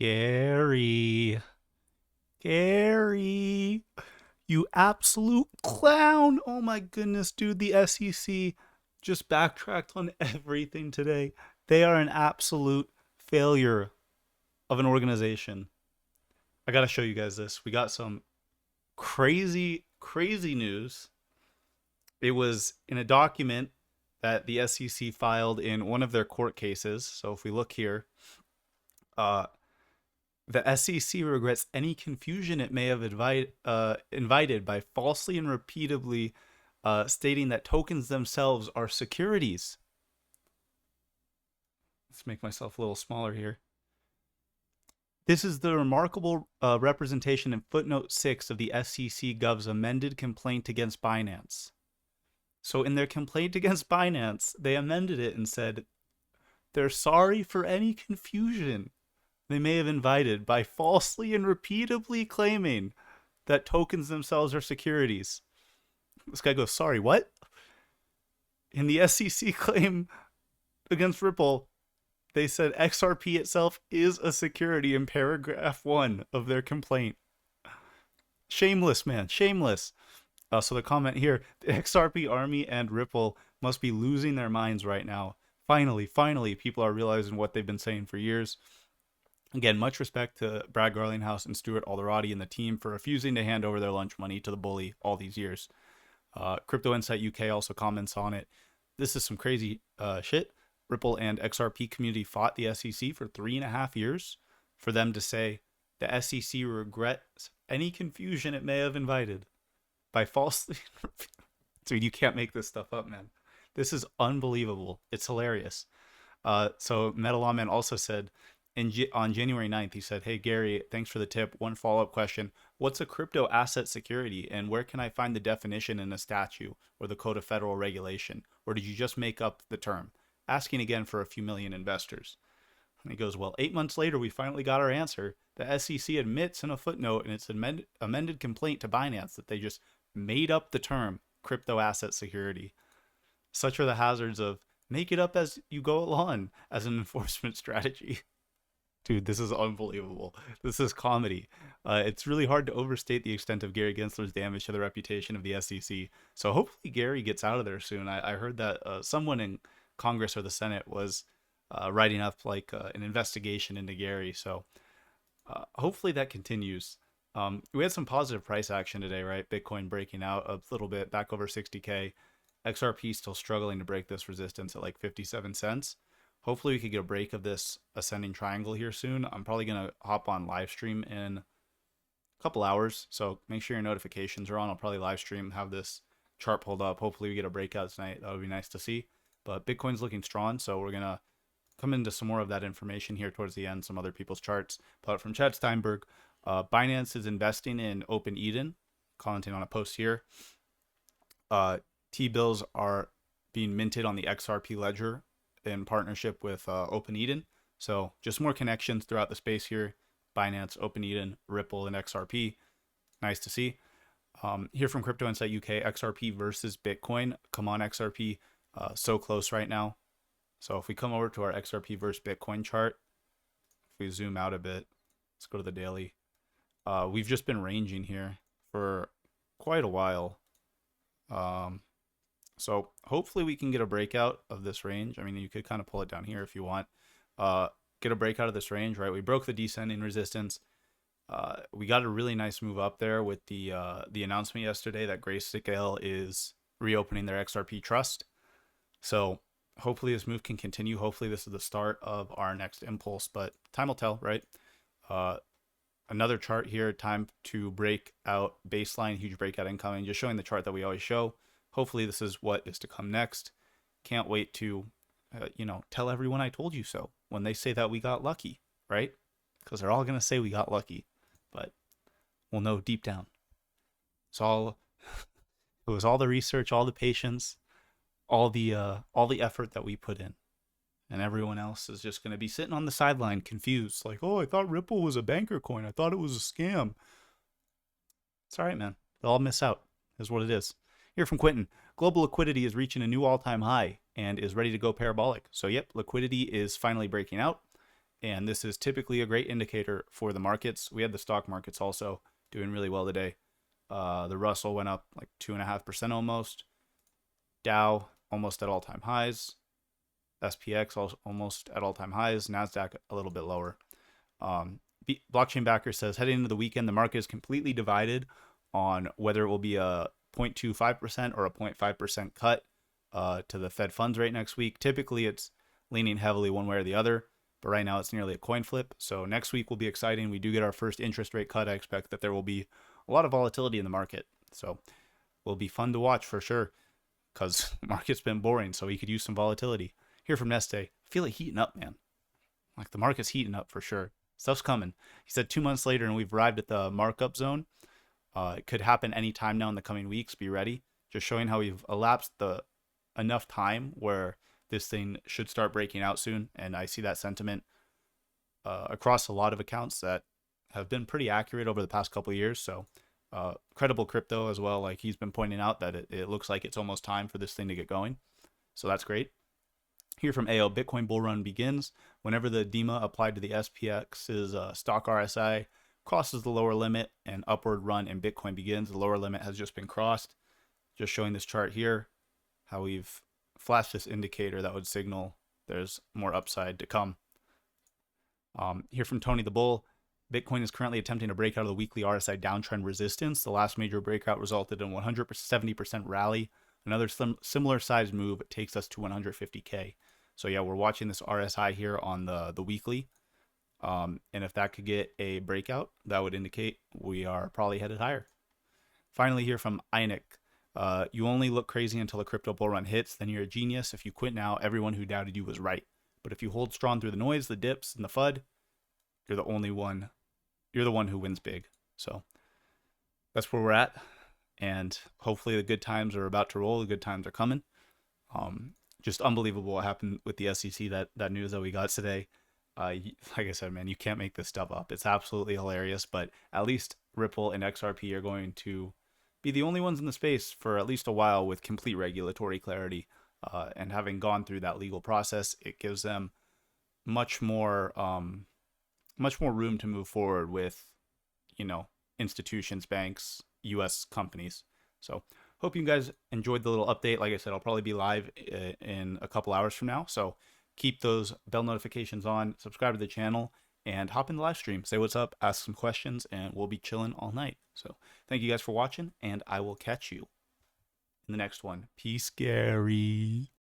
Gary. Gary. You absolute clown. Oh my goodness, dude. The SEC just backtracked on everything today. They are an absolute failure of an organization. I got to show you guys this. We got some crazy, crazy news. It was in a document that the SEC filed in one of their court cases. So if we look here, the SEC regrets any confusion it may have invited by falsely and repeatedly stating that tokens themselves are securities. Let's make myself a little smaller here. This is the remarkable representation in footnote 6 of the SEC Gov's amended complaint against Binance. So in their complaint against Binance, they amended it and said they're sorry for any confusion they may have invited by falsely and repeatedly claiming that tokens themselves are securities. This guy goes, sorry, what? In the SEC claim against Ripple, they said XRP itself is a security in paragraph 1 of their complaint. Shameless, man, shameless. So the comment here, the XRP army and Ripple must be losing their minds right now. Finally, people are realizing what they've been saying for years. Again, much respect to Brad Garlinghouse and Stuart Alderati and the team for refusing to hand over their lunch money to the bully all these years. Crypto Insight UK also comments on it. This is some crazy shit. Ripple and XRP community fought the SEC for 3.5 years for them to say the SEC regrets any confusion it may have invited by falsely... Dude, you can't make this stuff up, man. This is unbelievable. It's hilarious. So Metal Lawman also said, on January 9th, he said, hey, Gary, thanks for the tip. One follow-up question. What's a crypto asset security, and where can I find the definition in a statute or the Code of Federal Regulation? Or did you just make up the term? Asking again for a few million investors. And he goes, well, 8 months later, we finally got our answer. The SEC admits in a footnote in its amended complaint to Binance that they just made up the term crypto asset security. Such are the hazards of make it up as you go along as an enforcement strategy. Dude, this is unbelievable. This is comedy. It's really hard to overstate the extent of Gary Gensler's damage to the reputation of the SEC. So hopefully Gary gets out of there soon. I heard that someone in Congress or the Senate was writing up like an investigation into Gary. So hopefully that continues. We had some positive price action today, right? Bitcoin breaking out a little bit, back over 60K. XRP still struggling to break this resistance at like 57 cents. Hopefully we could get a break of this ascending triangle here soon. I'm probably going to hop on live stream in a couple hours. So make sure your notifications are on. I'll probably live stream, have this chart pulled up. Hopefully we get a breakout tonight. That would be nice to see. But Bitcoin's looking strong. So we're going to come into some more of that information here towards the end, some other people's charts. But from Chad Steinberg, Binance is investing in Open Eden, commenting on a post here. T-bills are being minted on the XRP ledger in partnership with Open Eden. So just more connections throughout the space here. Binance, Open Eden, Ripple, and XRP. Nice to see. Here from Crypto Insight UK, XRP versus Bitcoin. Come on, XRP. So close right now. So if we come over to our XRP versus Bitcoin chart, if we zoom out a bit, let's go to the daily. We've just been ranging here for quite a while. So hopefully we can get a breakout of this range. I mean, you could kind of pull it down here if you want. Get a breakout of this range, right? We broke the descending resistance. We got a really nice move up there with the announcement yesterday that Grayscale is reopening their XRP trust. So hopefully this move can continue. Hopefully this is the start of our next impulse, but time will tell, right? Another chart here, time to break out baseline, huge breakout incoming, just showing the chart that we always show. Hopefully this is what is to come next. Can't wait to, tell everyone I told you so when they say that we got lucky, right? Because they're all going to say we got lucky, but we'll know deep down. It was all the research, all the patience, all the effort that we put in. And everyone else is just going to be sitting on the sideline confused. Like, oh, I thought Ripple was a banker coin. I thought it was a scam. It's all right, man. They'll all miss out. Is what it is. Here from Quentin. Global liquidity is reaching a new all-time high and is ready to go parabolic. So, yep, liquidity is finally breaking out. and this is typically a great indicator for the markets. We had the stock markets also doing really well today. The Russell went up like 2.5% almost. Dow almost at all-time highs. SPX almost at all-time highs. NASDAQ a little bit lower. Blockchain Backer says, heading into the weekend, the market is completely divided on whether it will be a 0.25% or a 0.5% cut to the Fed funds rate next week. Typically, it's leaning heavily one way or the other, but right now it's nearly a coin flip. So next week will be exciting. We do get our first interest rate cut. I expect that there will be a lot of volatility in the market. So will be fun to watch for sure, because the market's been boring, so we could use some volatility. Here from Neste, I feel it heating up, man. Like the market's heating up for sure. Stuff's coming. He said 2 months later, and we've arrived at the markup zone. It could happen any time now in the coming weeks. Be ready. Just showing how we've elapsed enough time where this thing should start breaking out soon. And I see that sentiment across a lot of accounts that have been pretty accurate over the past couple of years. So Credible Crypto as well, like he's been pointing out that it looks like it's almost time for this thing to get going. So that's great. Here from AO, Bitcoin bull run begins whenever the DEMA applied to the SPX's stock RSI crosses the lower limit and upward run in Bitcoin begins. The lower limit has just been crossed. Just showing this chart here, how we've flashed this indicator that would signal there's more upside to come. Here from Tony the Bull, Bitcoin is currently attempting to break out of the weekly RSI downtrend resistance. The last major breakout resulted in 170% rally. Another similar size move takes us to 150K. So yeah, we're watching this RSI here on the weekly. And if that could get a breakout, that would indicate we are probably headed higher. Finally, here from Ionic, you only look crazy until the crypto bull run hits. Then you're a genius. If you quit now, everyone who doubted you was right. But if you hold strong through the noise, the dips, and the FUD, you're the only one. You're the one who wins big. So that's where we're at. And hopefully the good times are about to roll. The good times are coming. Just unbelievable what happened with the SEC, that news that we got today. Like I said, man, you can't make this stuff up. It's absolutely hilarious, but at least Ripple and XRP are going to be the only ones in the space for at least a while with complete regulatory clarity. And having gone through that legal process, it gives them much more room to move forward with, institutions, banks, U.S. companies. So hope you guys enjoyed the little update. Like I said, I'll probably be live in a couple hours from now. So keep those bell notifications on, subscribe to the channel, and hop in the live stream. Say what's up, ask some questions, and we'll be chilling all night. So thank you guys for watching, and I will catch you in the next one. Peace, Gary.